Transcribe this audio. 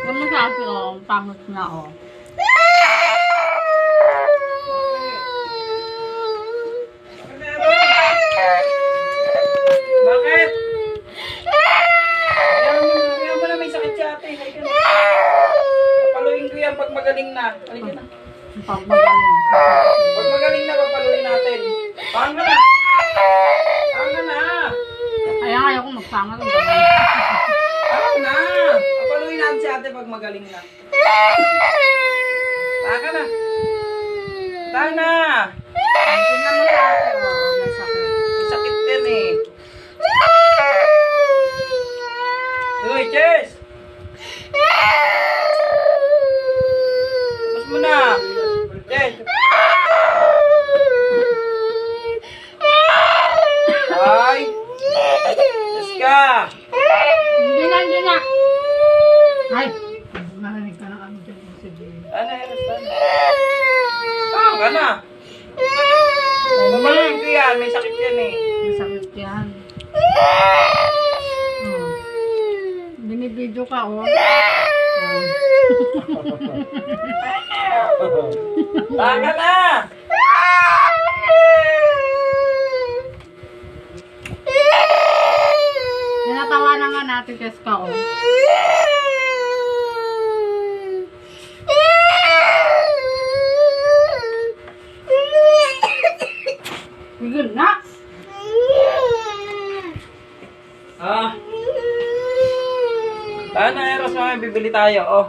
Ano sabi ko, pangit na oh. Bakit? Kaya mo na may sakit si ate. Halika na. Papaluin ko yan pag magaling na. Halika na. Pagmagaling. Pag magaling na, papaluin natin. Panga na. Panga na. Kaya ayaw ko magpanga rin. Panga na. Papaluin natin si ate pag magaling na. Panga na. Panga na. Tingnan mo sa akin, oh. May sakit. May sakit din eh. Uy, Chess! Tapos mo na. Chess! Ay! Chess ka! Hindi na. Ay! Narinig ka na kami dyan. Ano, Eros? Ka na. Mamaluin ko yan. May sakit yan eh. May sakit yan. Oh. Binibidyo ka, oh. Panga na! Tinatawanan nga natin kes ka, oh. Bigil na! Ah. Ano, Eros, mamaya bibili tayo. Oh.